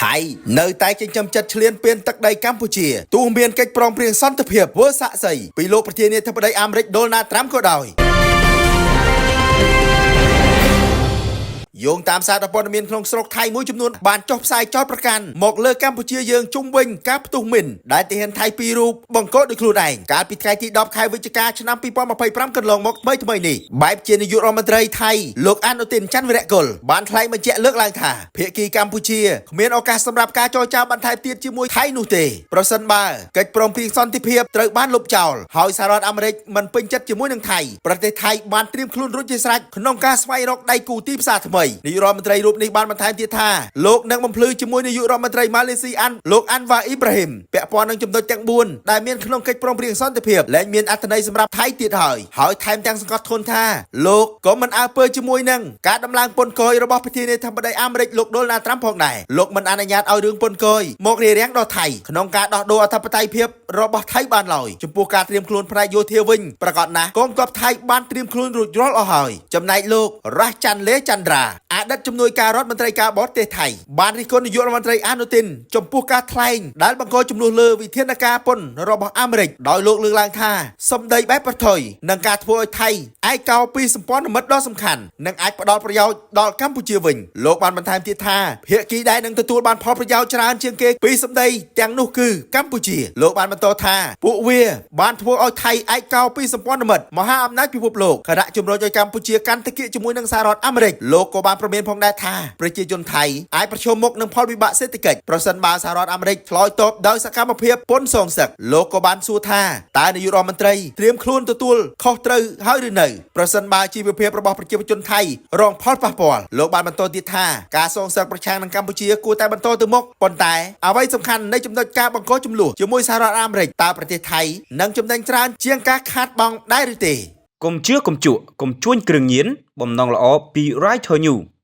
ថៃនៅតែចិញ្ចឹមចិត្តឆ្លៀនពៀនទឹកដីកម្ពុជាទោះមានកិច្ចព្រមព្រៀងសន្តិភាពធ្វើសាក់សីពីលោកប្រធានាធិបតីអាមេរិកដូណាល់ត្រាំក៏ដោយយោងតាមសារព័ត៌មានក្នុងស្រុកថៃមួយចំនួនបានចុះផ្សាយចោទប្រកាន់មកលើកម្ពុជាយើងជុំវិញការផ្ទុះមីនដែលទាហានថៃ2រូបបង្កដោយខ្លួនឯងកាលពីថ្ងៃទី10ខែវិច្ឆិកាឆ្នាំ2025កន្លងមកថ្មីនេះបែបជានាយករដ្ឋមន្ត្រីថៃលោកអនុទិនច័ន្ទវីរៈគុលបានថ្លែងបញ្ជាក់លើកឡើងថាភាគីកម្ពុជាគ្មានឱកាសសម្រាប់ការចរចាបន្ថែមទៀតជាមួយថៃនោះទេប្រសិនបើកិច្ចព្រមព្រៀងសន្តិភាពត្រូវបានលុបចោលហើយសហរដ្ឋអាមេរិកមិនពេញចិត្តជាមួយនឹងថៃប្រទេសថៃបានត្រៀមខ្លួនរួចជាស្រេចក្នុងការស្វែងរកដៃគូទីផ្សារថ្មីនាយករដ្ឋមន្ត្រីរូបនេះបានបន្ថែមទៀតថាលោកនឹងបំភ្លឺជាមួយនាយករដ្ឋមន្ត្រីម៉ាឡេស៊ីលោកអាន់វ៉ាអ៊ីប្រាហ៊ីមពាក់ព័ន្ធនឹងចំណុចទាំង4ដែលមានក្នុងកិច្ចព្រមព្រៀងសន្តិភាពលែងមានអត្ថន័យសម្រាប់ថៃទៀតហើយថែមទាំងសង្កត់ធ្ងន់ថាលោកក៏មិនអើពើជាមួយនឹងការដំឡើងពន្ធគយរបស់ប្រធានាធិបតីអាមេរិកលោកដូណាល់ត្រាំផងដែរលោកមិនអនុញ្ញាតឲ្យរឿងពន្ធគយមករារាំងដល់ថៃក្នុងការដោះដូរអធិបតេយ្យភាពរបស់ថៃបានឡើយចំពោះការត្រៀមខ្លួនផ្នែកយោធាវិញប្រកាសណាស់កងទ័ពថៃបានត្រៀមខ្លួនរួចរាល់អស់ហើយចំណែកលោករ៉ាស់ចាន់លេចន្ទ្រាអតីតជំនួយការរដ្ឋមន្ត្រីការបរទេសថៃបានរិះគន់នាយករដ្ឋមន្ត្រីអនុទិនចំពោះការថ្លែងដែលបង្កចំនួនលើវិធានការពន្ធរបស់អាមេរិកដោយលោកលើកឡើងថាសម្ដីបែបប្រថុយនឹងការធ្វើឲ្យថៃឯកោពីសម្ព័ន្ធមិត្តដ៏សំខាន់និងអាចផ្ដល់ប្រយោជន៍ដល់កម្ពុជាវិញលោកបានបន្ថែមទៀតថាភាគីដែលនឹងទទួលបានផលប្រយោជន៍ច្រើនជាងគេពីសម្ដីទាំងនោះគឺកម្ពុជាលោកបានបន្តថាពួកវាបានធ្វើឲ្យថៃឯកោពីសម្ព័ន្ធមិត្តមហាអំណាចពិភពលោកខណៈជំរុញឲ្យកម្ពុជាកាន់តែគៀកជាមួយនឹងសហរដ្ឋអាមេរិកលោកក៏បានប្រមានផងដែរថាប្រជាជនថៃអាចប្រឈមមុខនឹងផលវិបាកសេដ្ឋកិច្ចប្រសិនបើសហរដ្ឋអាមេរិកឆ្លើយតបដោយសកម្មភាពពន្ធសងសឹកលោកក៏បានសួរថាតើនាយករដ្ឋមន្ត្រីត្រៀមខ្លួនទទួលខុសត្រូវហើយឬនៅប្រសិនបើជីវភាពរបស់ប្រជាជនថៃរងផលប៉ះពាល់លោកបានបន្តទៀតថាការសងសឹកប្រឆាំងនឹងកម្ពុជាគួរតែបន្តទៅមុខប៉ុន្តែអ្វីសំខាន់នៃចំណុចការបង្កចំនួនជាមួយសហរដ្ឋអាមេរិកតើប្រទេសថៃនឹងចំណេញច្រើនជាងការខាតបង់ដែរឬទេកុំជឿកុំជក់កុំជួញគ្រឿងញៀនបំណងល្អពី Right to You